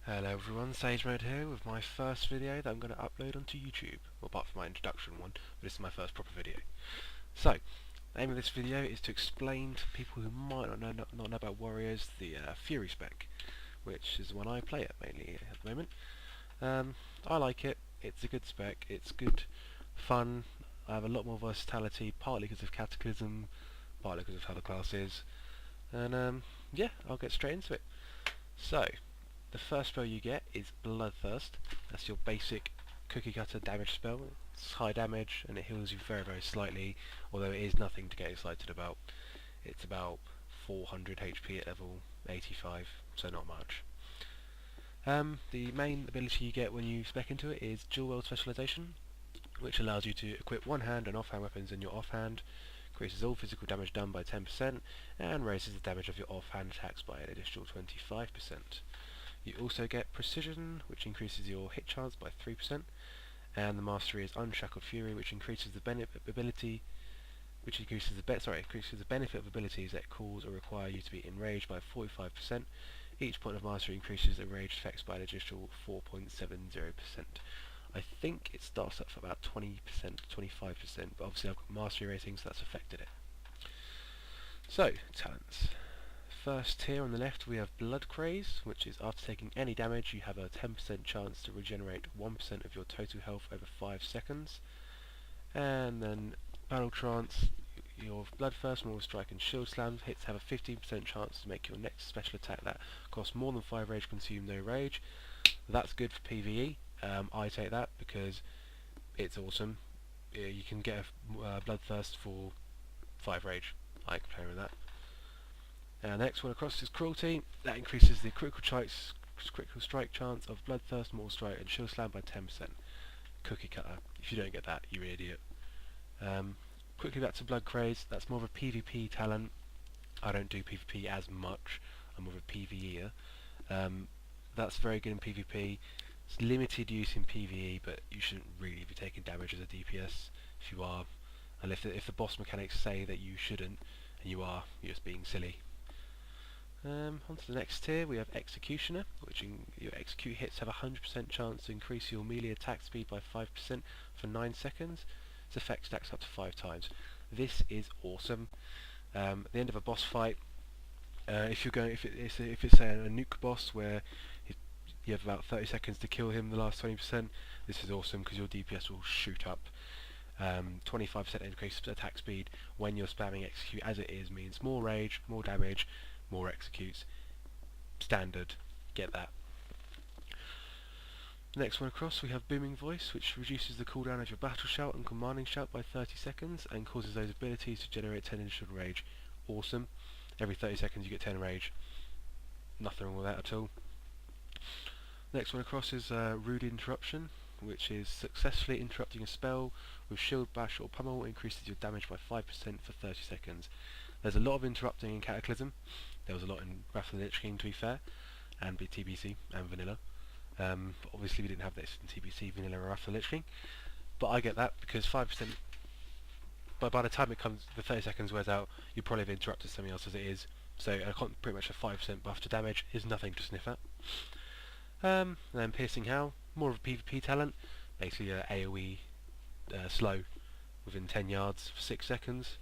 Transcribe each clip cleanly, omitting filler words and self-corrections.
Hello everyone, SageMode here with my first video that I'm going to upload onto YouTube. Well, apart from my introduction one, but this is my first proper video. So, the aim of this video is to explain to people who might not know about Warriors the Fury spec, which is the one I play at mainly at the moment. I like it, it's a good spec, it's good fun, I have a lot more versatility, partly because of Cataclysm, partly because of how the class is, and yeah, I'll get straight into it. So, the first spell you get is Bloodthirst. That's your basic cookie cutter damage spell. It's high damage and it heals you very slightly, although it is nothing to get excited about. It's about 400 HP at level 85, so not much. The main ability you get when you spec into it is Dual Wield Specialization, which allows you to equip one-hand and off-hand weapons in your offhand, increases all physical damage done by 10%, and raises the damage of your offhand attacks by an additional 25%. You also get Precision, which increases your hit chance by 3%, and the mastery is Unshackled Fury, which increases the benefit of abilities that cause or require you to be enraged by 45%. Each point of mastery increases enraged effects by an additional 4.70%. I think it starts up for about 20%, 25%, but obviously I've got mastery ratings, so that's affected it. So, talents. First here on the left we have Blood Craze, which is after taking any damage you have a 10% chance to regenerate 1% of your total health over 5 seconds. And then Battle Trance, your Bloodthirst, Mortal Strike and Shield Slam hits have a 15% chance to make your next special attack that costs more than 5 rage consume no rage. That's good for PvE. I take that because it's awesome. You can get a Bloodthirst for 5 rage. I like playing with that. The next one across is Cruelty. That increases the critical strike chance of Bloodthirst, Mortal Strike and Shield Slam by 10%. Cookie cutter. If you don't get that, you're an idiot. Quickly back to Blood Craze. That's more of a PvP talent. I don't do PvP as much. I'm more of a PvEer. That's very good in PvP. It's limited use in PvE, but you shouldn't really be taking damage as a DPS. If you are, and if the boss mechanics say that you shouldn't, and you are, you're just being silly. On to the next tier, we have Executioner, which your execute hits have a 100% chance to increase your melee attack speed by 5% for 9 seconds. Its effect stacks up to 5 times. This is awesome. At the end of a boss fight, if it's a nuke boss where you have about 30 seconds to kill him, the last 20%, this is awesome because your DPS will shoot up. 25% increase attack speed when you're spamming execute as it is means more rage, more damage, more executes. Standard. Get that. Next one across we have Booming Voice, which reduces the cooldown of your battle shout and commanding shout by 30 seconds and causes those abilities to generate 10 additional rage. Awesome. Every 30 seconds you get 10 rage. Nothing wrong with that at all. Next one across is Rude Interruption, which is successfully interrupting a spell with Shield, Bash or Pummel increases your damage by 5% for 30 seconds. There's a lot of interrupting in Cataclysm. There was a lot in Wrath of the Lich King, to be fair, and TBC and Vanilla. But obviously we didn't have this in TBC, Vanilla, or Wrath of the Lich King. But I get that because 5%. But by the time the 30 seconds wears out, you probably have interrupted something else as it is. So pretty much a 5% buff to damage is nothing to sniff at. And then Piercing Howl, more of a PvP talent, basically AoE slow within 10 yards for 6 seconds.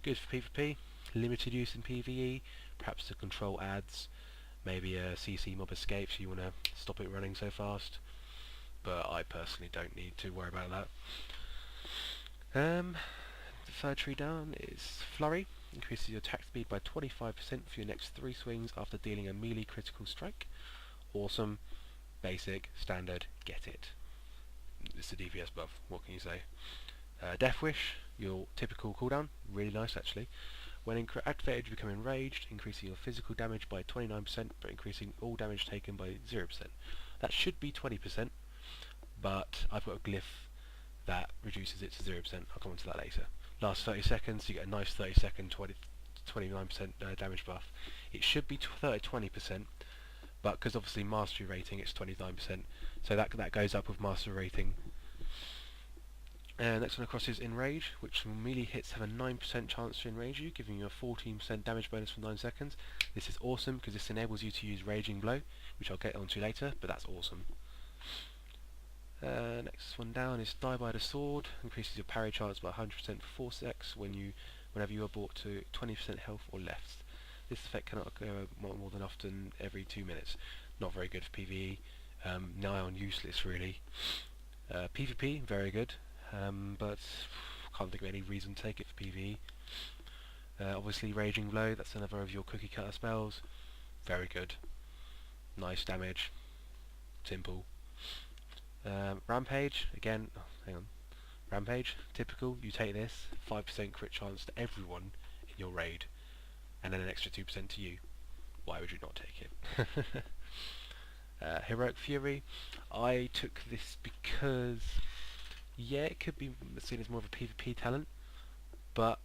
Good for PvP. Limited use in PvE, perhaps to control ads, maybe a CC mob escape so you want to stop it running so fast, but I personally don't need to worry about that. The third tree down is Flurry, increases your attack speed by 25% for your next 3 swings after dealing a melee critical strike. Awesome, basic, standard, get it. It's a DPS buff, what can you say? Death Wish, your typical cooldown, really nice actually. When activated, you become enraged, increasing your physical damage by 29%, but increasing all damage taken by 0%. That should be 20%, but I've got a glyph that reduces it to 0%. I'll come on to that later. Last 30 seconds, you get a nice 30-second 29% damage buff. It should be 20%, but because obviously mastery rating, it's 29%, so that goes up with mastery rating. Next one across is Enrage, which melee hits have a 9% chance to enrage you, giving you a 14% damage bonus for 9 seconds. This is awesome because this enables you to use Raging Blow, which I'll get onto later, but that's awesome. Next one down is Die by the Sword, increases your parry chance by 100% for 4 secs whenever you are brought to 20% health or less. This effect cannot occur more than often every 2 minutes. Not very good for PvE, nigh on useless really. PvP, very good, but can't think of any reason to take it for PvE. Obviously Raging Blow, that's another of your cookie cutter spells, very good. Nice damage, simple. Rampage, again, hang on. Rampage, typical, you take this, 5% crit chance to everyone in your raid, and then an extra 2% to you. Why would you not take it? Heroic Fury, I took this because, yeah, it could be seen as more of a PvP talent, but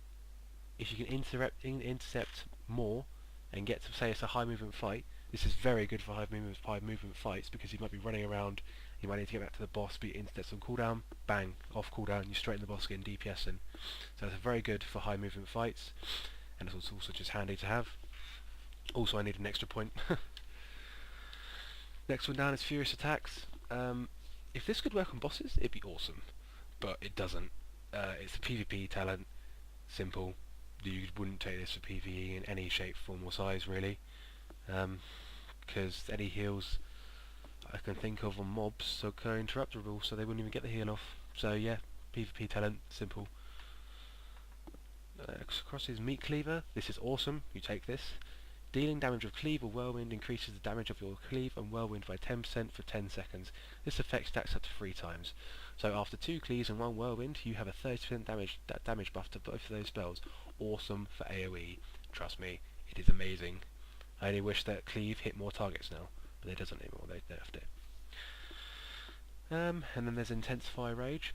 if you can intercept more and get to, say it's a high movement fight, this is very good for high movement fights because you might be running around, you might need to get back to the boss, but your intercept's on cooldown, bang, off cooldown, you're straight in the boss getting DPSing. So it's very good for high movement fights, and it's also just handy to have. Also I need an extra point. Next one down is Furious Attacks. If this could work on bosses, it'd be awesome, but it doesn't. It's a PvP talent, simple. You wouldn't take this for PvE in any shape, form or size really, because any heals I can think of on mobs are interruptible, so they wouldn't even get the heal off. So yeah, PvP talent, simple. Across is Meat Cleaver. This is awesome, you take this. Dealing damage with Cleave or Whirlwind increases the damage of your Cleave and Whirlwind by 10% for 10 seconds. This effect stacks up to 3 times. So after 2 Cleaves and 1 Whirlwind, you have a 30% damage buff to both of those spells. Awesome for AoE. Trust me, it is amazing. I only wish that Cleave hit more targets now, but it doesn't anymore, they nerfed it. And then there's Intensify Rage.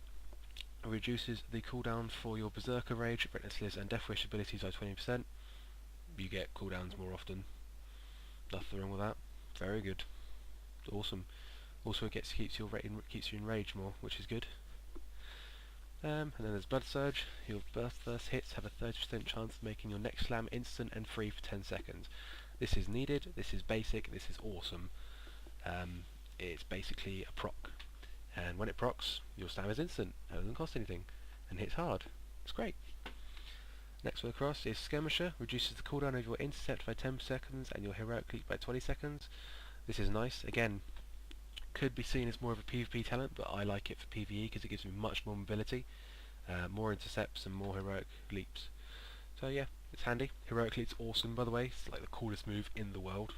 It reduces the cooldown for your Berserker Rage, Relentless and Death Wish abilities by 20%. You get cooldowns more often. Nothing wrong with that. Very good. Awesome. Also, it keeps you in rage more, which is good. And then there's Blood Surge. Your Burst hits have a 30% chance of making your next slam instant and free for 10 seconds. This is needed. This is basic. This is awesome. It's basically a proc, and when it procs, your slam is instant. It doesn't cost anything, and hits hard. It's great. Next one across is Skirmisher, reduces the cooldown of your intercept by 10 seconds and your heroic leap by 20 seconds. This is nice. Again, could be seen as more of a PvP talent, but I like it for PvE because it gives me much more mobility, more intercepts and more heroic leaps. So yeah, it's handy. Heroic leap's awesome, by the way. It's like the coolest move in the world.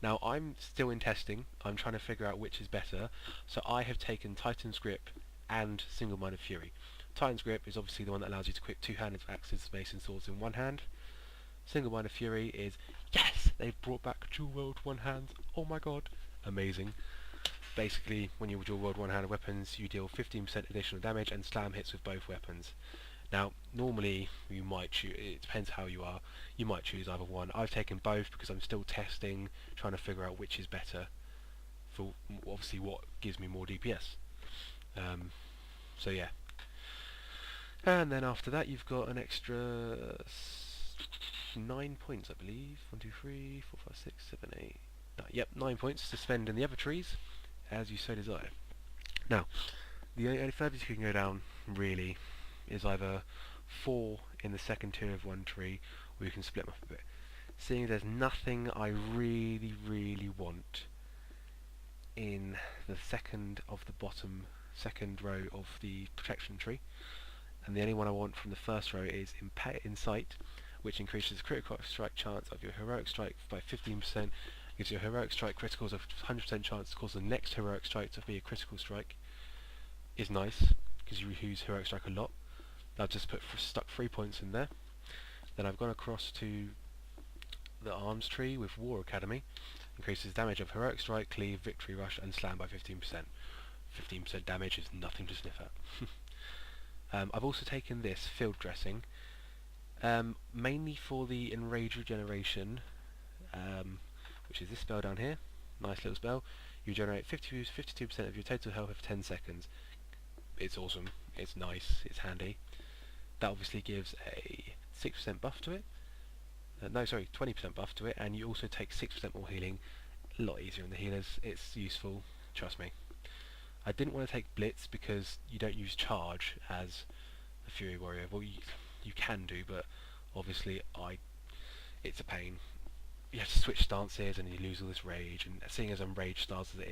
Now I'm still in testing. I'm trying to figure out which is better. So I have taken Titan's Grip and Single-Minded Fury. Titan's Grip is obviously the one that allows you to equip two-handed axes, mace and swords in one hand. Single-Minded Fury is, yes! They've brought back dual wield one hand. Oh my god. Amazing. Basically, when you dual wield one-handed weapons, you deal 15% additional damage and slam hits with both weapons. Now, normally, you might choose, it depends how you are, you might choose either one. I've taken both because I'm still testing, trying to figure out which is better for, obviously, what gives me more DPS. So yeah. And then after that you've got an extra 9 points, I believe. 1, 2, 3, 4, 5, 6, 7, 8. Yep, 9 points to spend in the other trees, as you so desire. Now, the only furthest you can go down, really, is either 4 in the second tier of one tree, or you can split them up a bit. Seeing there's nothing I really want in the second of the bottom, second row of the protection tree, and the only one I want from the first row is Insight, which increases the critical strike chance of your heroic strike by 15%, gives your heroic strike criticals a 100% chance to cause the next heroic strike to be a critical strike. Is nice, because you use heroic strike a lot. I've just stuck 3 points in there. Then I've gone across to the arms tree with War Academy, increases damage of heroic strike, cleave, victory rush and slam by 15%. 15% damage is nothing to sniff at. I've also taken this, Field Dressing, mainly for the Enrage Regeneration, which is this spell down here. Nice little spell. You generate 52% of your total health for 10 seconds. It's awesome, it's nice, it's handy. That obviously gives a 6% buff to it. No, sorry, 20% buff to it, and you also take 6% more healing, a lot easier on the healers. It's useful, trust me. I didn't want to take Blitz because you don't use charge as a Fury Warrior. Well, you can do, but obviously it's a pain. You have to switch stances and you lose all this rage, and seeing as I'm rage stars as it